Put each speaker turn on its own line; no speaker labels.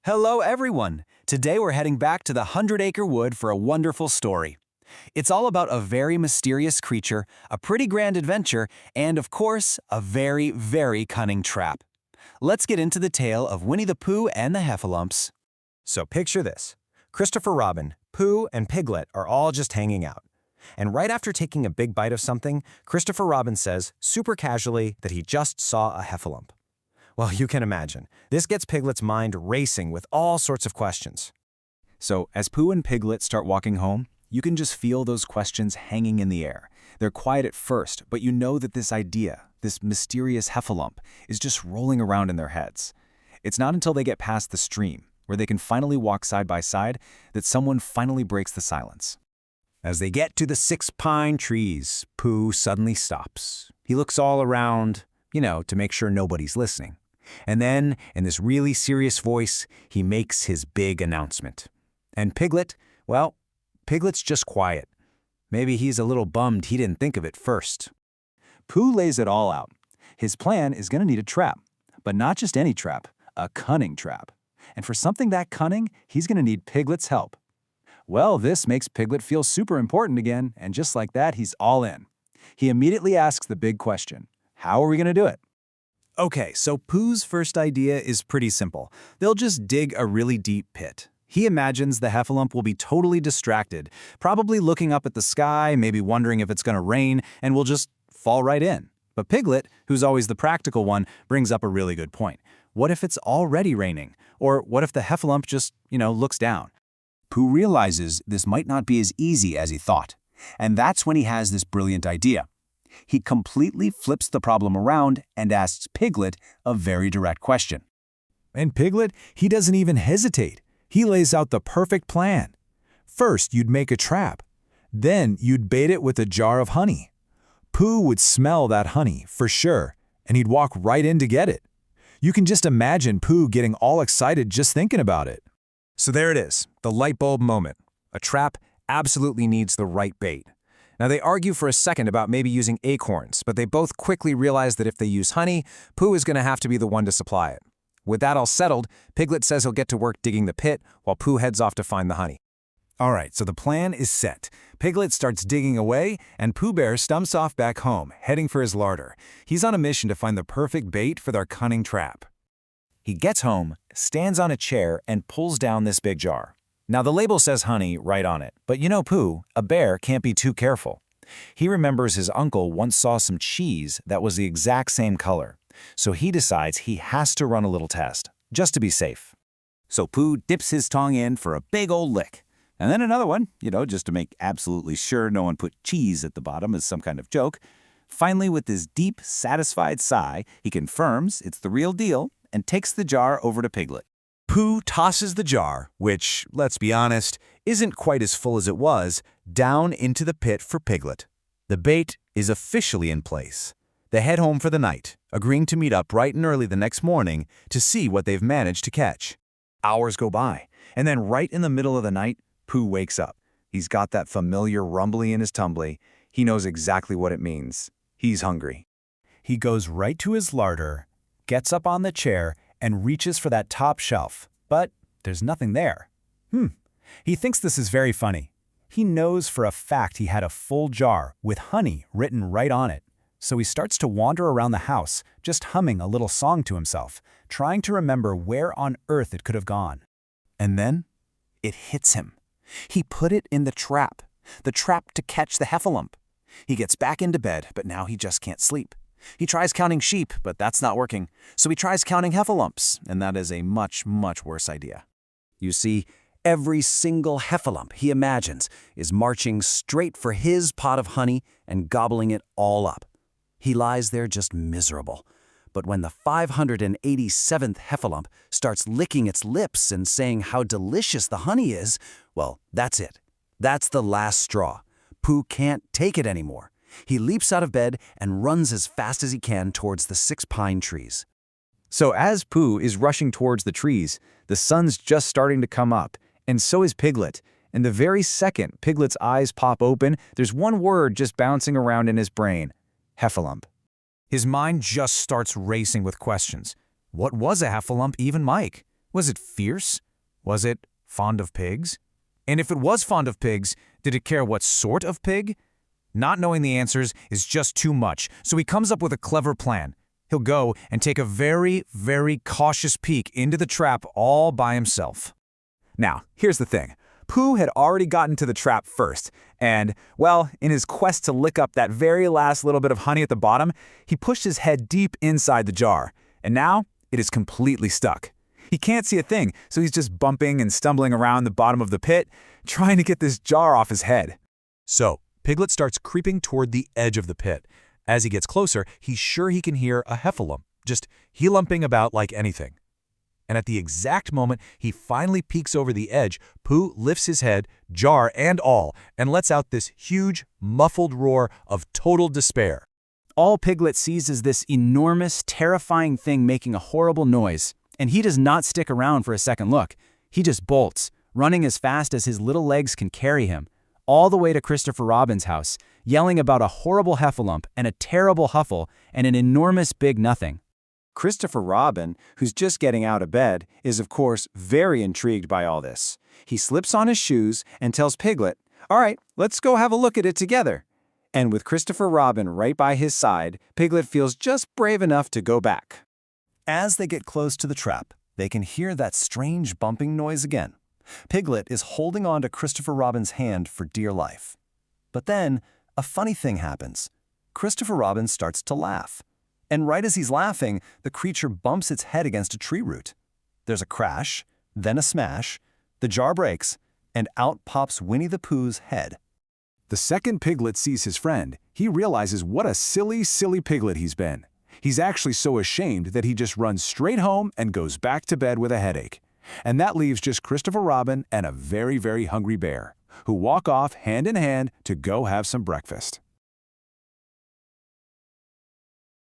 Hello, everyone! Today we're heading back to the 100-acre wood for a wonderful story. It's all about a very mysterious creature, a pretty grand adventure, and of course, a very, very cunning trap. Let's get into the tale of Winnie the Pooh and the Heffalumps.
So picture this. Christopher Robin, Pooh, and Piglet are all just hanging out. And right after taking a big bite of something, Christopher Robin says, super casually, that he just saw a Heffalump. Well, you can imagine. This gets Piglet's mind racing with all sorts of questions.
So, as Pooh and Piglet start walking home, you can just feel those questions hanging in the air. They're quiet at first, but you know that this idea, this mysterious Heffalump, is just rolling around in their heads. It's not until they get past the stream, where they can finally walk side by side, that someone finally breaks the silence.
As they get to the 6 pine trees, Pooh suddenly stops. He looks all around, to make sure nobody's listening. And then, in this really serious voice, he makes his big announcement. And Piglet, well, Piglet's just quiet. Maybe he's a little bummed he didn't think of it first.
Pooh lays it all out. His plan is going to need a trap, but not just any trap, a cunning trap. And for something that cunning, he's going to need Piglet's help. Well, this makes Piglet feel super important again, and just like that, he's all in. He immediately asks the big question, how are we going to do it? Okay, so Pooh's first idea is pretty simple. They'll just dig a really deep pit. He imagines the Heffalump will be totally distracted, probably looking up at the sky, maybe wondering if it's going to rain, and will just fall right in. But Piglet, who's always the practical one, brings up a really good point. What if it's already raining? Or what if the Heffalump just, looks down? Pooh realizes this might not be as easy as he thought. And that's when he has this brilliant idea. He completely flips the problem around and asks Piglet a very direct question.
And Piglet, he doesn't even hesitate. He lays out the perfect plan. First, you'd make a trap. Then, you'd bait it with a jar of honey. Pooh would smell that honey, for sure, and he'd walk right in to get it. You can just imagine Pooh getting all excited just thinking about it.
So there it is, the light bulb moment. A trap absolutely needs the right bait. Now, they argue for a second about maybe using acorns, but they both quickly realize that if they use honey, Pooh is going to have to be the one to supply it. With that all settled, Piglet says he'll get to work digging the pit, while Pooh heads off to find the honey.
All right, so the plan is set. Piglet starts digging away, and Pooh Bear stumps off back home, heading for his larder. He's on a mission to find the perfect bait for their cunning trap.
He gets home, stands on a chair, and pulls down this big jar. Now, the label says honey right on it, but Pooh, a bear can't be too careful. He remembers his uncle once saw some cheese that was the exact same color, so he decides he has to run a little test, just to be safe. So Pooh dips his tongue in for a big old lick, and then another one, just to make absolutely sure no one put cheese at the bottom as some kind of joke. Finally, with his deep, satisfied sigh, he confirms it's the real deal and takes the jar over to Piglet.
Pooh tosses the jar, which, let's be honest, isn't quite as full as it was, down into the pit for Piglet. The bait is officially in place. They head home for the night, agreeing to meet up bright and early the next morning to see what they've managed to catch. Hours go by, and then right in the middle of the night, Pooh wakes up. He's got that familiar rumbly in his tumbly. He knows exactly what it means. He's hungry. He goes right to his larder, gets up on the chair, and reaches for that top shelf, but there's nothing there. He thinks this is very funny. He knows for a fact he had a full jar with honey written right on it, so he starts to wander around the house, just humming a little song to himself, trying to remember where on earth it could have gone. And then it hits him. He put it in the trap to catch the Heffalump. He gets back into bed, but now he just can't sleep. He tries counting sheep, but that's not working. So he tries counting Heffalumps, and that is a much, much worse idea. You see, every single Heffalump he imagines is marching straight for his pot of honey and gobbling it all up. He lies there just miserable. But when the 587th Heffalump starts licking its lips and saying how delicious the honey is, well, that's it. That's the last straw. Pooh can't take it anymore. He leaps out of bed and runs as fast as he can towards the 6 pine trees. So as Pooh is rushing towards the trees, the sun's just starting to come up, and so is Piglet. And the very second Piglet's eyes pop open, there's one word just bouncing around in his brain: Heffalump. His mind just starts racing with questions. What was a Heffalump even like?
Was it fierce? Was it fond of pigs? And if it was fond of pigs, did it care what sort of pig? Not knowing the answers is just too much, so he comes up with a clever plan. He'll go and take a very, very cautious peek into the trap all by himself.
Now, here's the thing. Pooh had already gotten to the trap first, and, well, in his quest to lick up that very last little bit of honey at the bottom, he pushed his head deep inside the jar, and now it is completely stuck. He can't see a thing, so he's just bumping and stumbling around the bottom of the pit, trying to get this jar off his head.
So, Piglet starts creeping toward the edge of the pit. As he gets closer, he's sure he can hear a Heffalump, just helumping about like anything. And at the exact moment he finally peeks over the edge, Pooh lifts his head, jar and all, and lets out this huge, muffled roar of total despair.
All Piglet sees is this enormous, terrifying thing making a horrible noise, and he does not stick around for a second look. He just bolts, running as fast as his little legs can carry him, all the way to Christopher Robin's house, yelling about a horrible Heffalump and a terrible Huffle and an enormous big nothing. Christopher Robin, who's just getting out of bed, is of course very intrigued by all this. He slips on his shoes and tells Piglet, "All right, let's go have a look at it together." And with Christopher Robin right by his side, Piglet feels just brave enough to go back. As they get close to the trap, they can hear that strange bumping noise again. Piglet is holding on to Christopher Robin's hand for dear life. But then, a funny thing happens. Christopher Robin starts to laugh. And right as he's laughing, the creature bumps its head against a tree root. There's a crash, then a smash, the jar breaks, and out pops Winnie the Pooh's head. The second Piglet sees his friend, he realizes what a silly, silly Piglet he's been. He's actually so ashamed that he just runs straight home and goes back to bed with a headache. And that leaves just Christopher Robin and a very, very hungry bear, who walk off hand in hand to go have some breakfast.